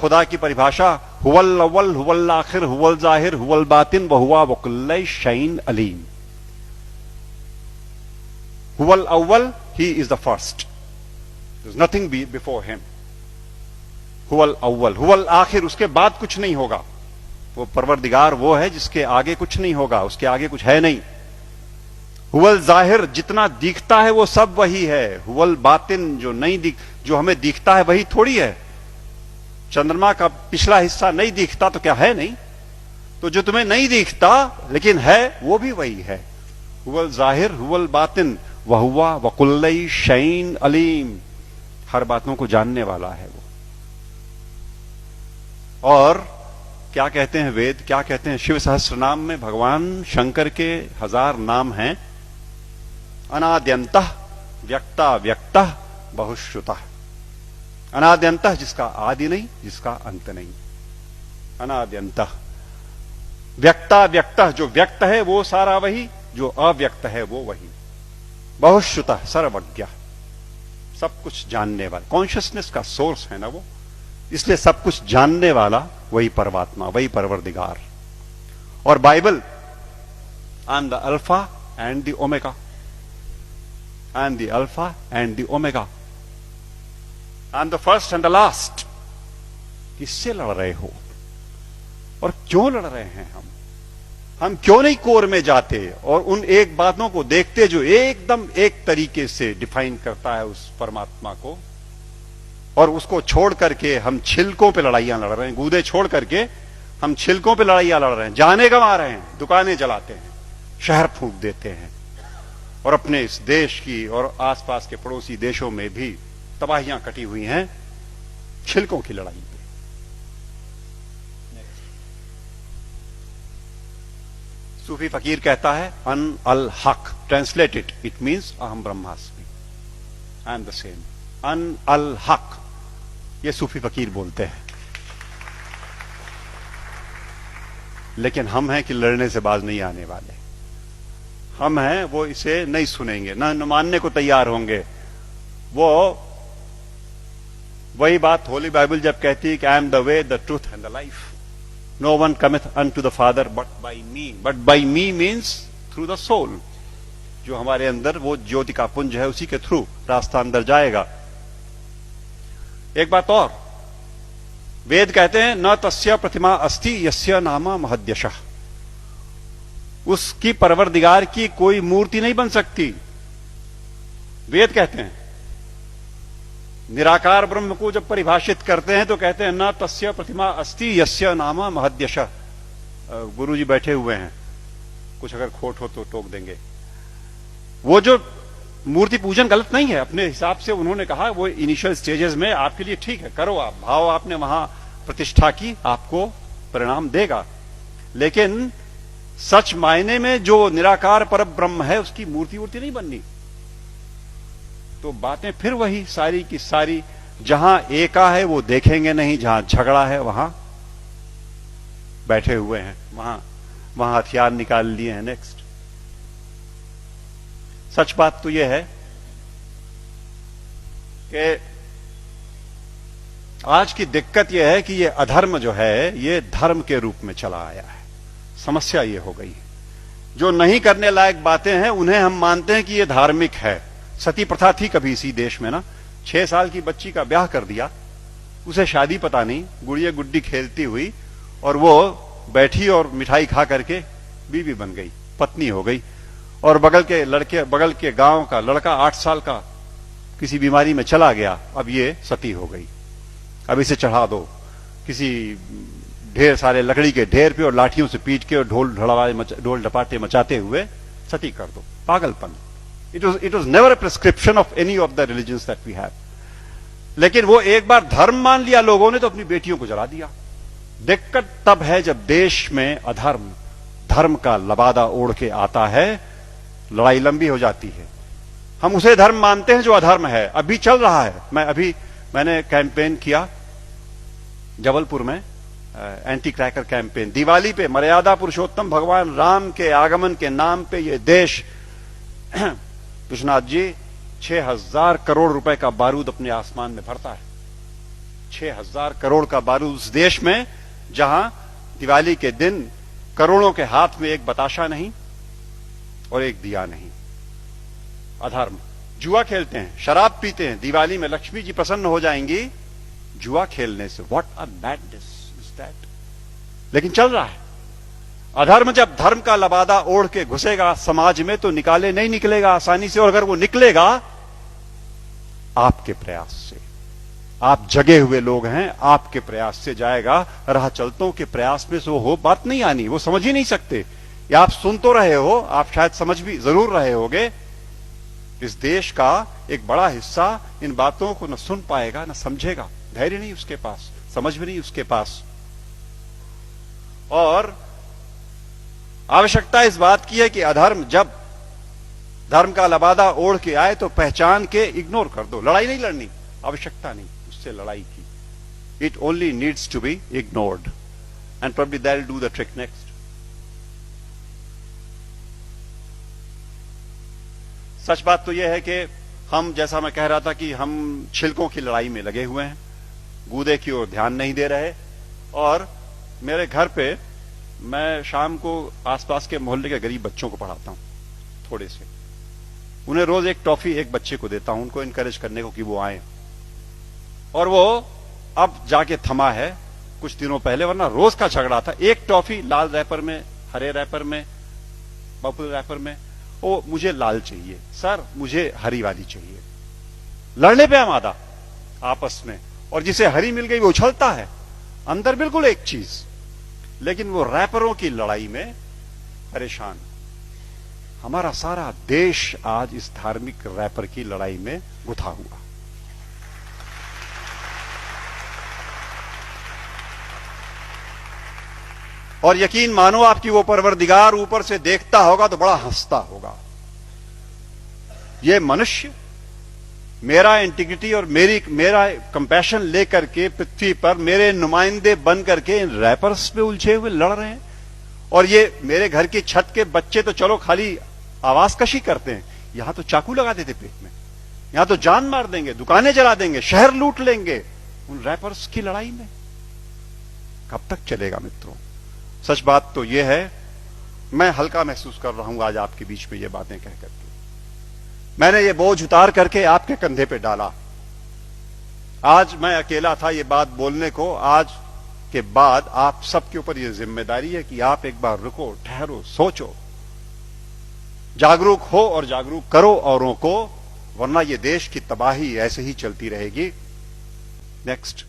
खुदा की परिभाषा, हुवल अव्वल हुवल आखिर हुवल जाहिर हुवल बातिन वहुवा वकुल्लै शैइन अलीम। हुवल अव्वल, he is the first, there is nothing before him. हुवल अव्वल, हुवल आखिर, उसके बाद कुछ नहीं होगा। वो परवरदिगार वो है जिसके आगे कुछ नहीं होगा, उसके आगे कुछ है नहीं। हुवल जाहिर, जितना दिखता है वो सब वही है। हुवल बातिन, जो हमें दिखता है वही थोड़ी है। चंद्रमा का पिछला हिस्सा नहीं दिखता तो क्या है नहीं? तो जो तुम्हें नहीं दिखता लेकिन है वो भी वही है। हुवल जाहिर हुवल बातिन वहुवा वकुल्लै शैइन अलीम, हर बातों को जानने वाला है वो। और क्या कहते हैं वेद, क्या कहते हैं? शिव सहस्त्र नाम में भगवान शंकर के 1000 नाम हैं। अनाद्यंतः व्यक्ता व्यक्तः बहुश्रुतः। अनाद्यंतः, जिसका आदि नहीं, जिसका अंत नहीं। अनाद्यंतः व्यक्ता व्यक्तः, जो व्यक्त है वो सारा वही, जो अव्यक्त है वो वही। बहुश्रुतः, सर्वज्ञ, सब कुछ जानने वाला, कॉन्शियसनेस का सोर्स है ना वो, इसलिए सब कुछ जानने वाला वही परमात्मा, वही परवरदिगार। और Bible, I am the alpha and the omega, I am the alpha and the omega, I am the first and the last. किससे लड़ रहे हो और क्यों लड़ रहे हैं? हम क्यों नहीं कोर में जाते और उन एक बातों को देखते जो एकदम एक तरीके से डिफाइन करता है उस परमात्मा को, और उसको छोड़ करके हम छिलकों पे लड़ाइयां लड़ रहे हैं। गूदे छोड़ करके हम छिलकों पे लड़ाइयां लड़ रहे हैं, जाने गंवा रहे हैं, दुकानें जलाते हैं, शहर फूंक देते हैं, और अपने इस देश की और आसपास के पड़ोसी देशों में भी तबाहियां कटी हुई हैं छिलकों की लड़ाई पे। सूफी फकीर कहता है अन अल हक, ट्रांसलेटेड इट मीन्स अहम ब्रह्मास्मि, आई एम द सेम। अन अल हक, ये सूफी फकीर बोलते हैं। लेकिन हम हैं कि लड़ने से बाज नहीं आने वाले। हम हैं वो इसे नहीं सुनेंगे, न मानने को तैयार होंगे। वो वही बात होली बाइबल जब कहती है कि I am the way the truth and the life, no one cometh unto the father but by me. But by me means through the soul, जो हमारे अंदर वो ज्योति का पुंज है, उसी के थ्रू रास्ता अंदर जाएगा। एक बात और, वेद कहते हैं न तस्य प्रतिमा अस्ति यस्य नामा महद्यशः, उसकी परवरदिगार की कोई मूर्ति नहीं बन सकती। वेद कहते हैं, निराकार ब्रह्म को जब परिभाषित करते हैं तो कहते हैं न तस्य प्रतिमा अस्ति यस्य नामा महद्यशः। गुरु जी बैठे हुए हैं, कुछ अगर खोट हो तो टोक देंगे। वो जो मूर्ति पूजन गलत नहीं है, अपने हिसाब से उन्होंने कहा वो इनिशियल स्टेजेस में आपके लिए ठीक है, करो आप, भाव आपने वहां प्रतिष्ठा की, आपको परिणाम देगा। लेकिन सच मायने में जो निराकार पर ब्रह्म है उसकी मूर्ति वूर्ति नहीं बननी। तो बातें फिर वही सारी की सारी, जहां एका है वो देखेंगे नहीं, जहां झगड़ा है वहां बैठे हुए हैं, वहां हथियार निकाल लिए हैं। नेक्स्ट, सच बात तो यह है कि आज की दिक्कत यह है कि ये अधर्म जो है ये धर्म के रूप में चला आया है। समस्या ये हो गई, जो नहीं करने लायक बातें हैं उन्हें हम मानते हैं कि ये धार्मिक है। सती प्रथा थी कभी इसी देश में ना, 6 साल की बच्ची का ब्याह कर दिया, उसे शादी पता नहीं, गुड़िया गुड्डी खेलती हुई, और वो बैठी और मिठाई खा करके बीवी बन गई, पत्नी हो गई। और बगल के गांव का लड़का 8 साल का किसी बीमारी में चला गया, अब ये सती हो गई। अब इसे चढ़ा दो किसी ढेर सारे लकड़ी के ढेर पे और लाठियों से पीट के और ढोल ढपाटे मचाते हुए सती कर दो। पागलपन। It was never a prescription of any of the religions that we have. लेकिन वो एक बार धर्म मान लिया लोगों ने तो अपनी बेटियों को जला दिया। दिक्कत तब है जब देश में अधर्म धर्म का लबादा ओढ़ के आता है, लड़ाई लंबी हो जाती है। हम उसे धर्म मानते हैं जो अधर्म है। अभी चल रहा है, मैंने कैंपेन किया जबलपुर में, एंटी क्रैकर कैंपेन। दिवाली पे मर्यादा पुरुषोत्तम भगवान राम के आगमन के नाम पे ये देश, विश्वनाथ जी, 6000 करोड़ रुपए का बारूद अपने आसमान में भरता है। 6,000 करोड़ का बारूद उस देश में जहां दिवाली के दिन करोड़ों के हाथ में एक बताशा नहीं और एक दिया नहीं। अधर्म। जुआ खेलते हैं, शराब पीते हैं, दिवाली में लक्ष्मी जी प्रसन्न हो जाएंगी जुआ खेलने से। What a madness is that. लेकिन चल रहा है। अधर्म जब धर्म का लबादा ओढ़ के घुसेगा समाज में तो नहीं निकलेगा आसानी से, और अगर वो निकलेगा आपके प्रयास से। आप जगे हुए लोग हैं, आपके प्रयास से जाएगा। राह चलतों के प्रयास में से वो बात नहीं आनी, वो समझ ही नहीं सकते। या आप सुन तो रहे हो, आप शायद समझ भी जरूर रहे होगे। इस देश का एक बड़ा हिस्सा इन बातों को न सुन पाएगा न समझेगा। धैर्य नहीं उसके पास, समझ भी नहीं उसके पास। और आवश्यकता इस बात की है कि अधर्म जब धर्म का लबादा ओढ़ के आए तो पहचान के इग्नोर कर दो। लड़ाई नहीं लड़नी, आवश्यकता नहीं उससे लड़ाई की। It only needs to be ignored and probably that will do the trick next. सच बात तो यह है कि हम, जैसा मैं कह रहा था, कि हम छिलकों की लड़ाई में लगे हुए हैं, गूदे की ओर ध्यान नहीं दे रहे। और मेरे घर पे मैं शाम को आसपास के मोहल्ले के गरीब बच्चों को पढ़ाता हूं, थोड़े से। उन्हें रोज एक टॉफी एक बच्चे को देता हूं, उनको इनकरेज करने को कि वो आए। और वो अब जाके थमा है, कुछ दिनों पहले, वरना रोज का झगड़ा था। एक टॉफी लाल रैपर में, हरे रैपर में, पर्पल रैपर में। वो मुझे लाल चाहिए सर, मुझे हरी वाली चाहिए। लड़ने पे आमादा आपस में। और जिसे हरी मिल गई वो उछलता है, अंदर बिल्कुल एक चीज, लेकिन वो रैपरों की लड़ाई में परेशान। हमारा सारा देश आज इस धार्मिक रैपर की लड़ाई में गुथा हुआ। और यकीन मानो आपकी वो परवरदिगार ऊपर से देखता होगा तो बड़ा हंसता होगा। ये मनुष्य मेरा इंटीग्रिटी और मेरा कंपैशन लेकर के पृथ्वी पर मेरे नुमाइंदे बन करके इन रैपर्स पे उलझे हुए लड़ रहे हैं। और ये मेरे घर की छत के बच्चे तो चलो खाली आवाज कशी करते हैं, यहां तो चाकू लगा देते पेट में, यहां तो जान मार देंगे, दुकानें जला देंगे, शहर लूट लेंगे। उन रैपर्स की लड़ाई में कब तक चलेगा मित्रों? सच बात तो यह है, मैं हल्का महसूस कर रहा हूं आज आपके बीच में ये बातें कह करके। मैंने ये बोझ उतार करके आपके कंधे पे डाला। आज मैं अकेला था ये बात बोलने को। आज के बाद आप सबके ऊपर ये जिम्मेदारी है कि आप एक बार रुको, ठहरो, सोचो, जागरूक हो और जागरूक करो औरों को, वरना ये देश की तबाही ऐसे ही चलती रहेगी। नेक्स्ट।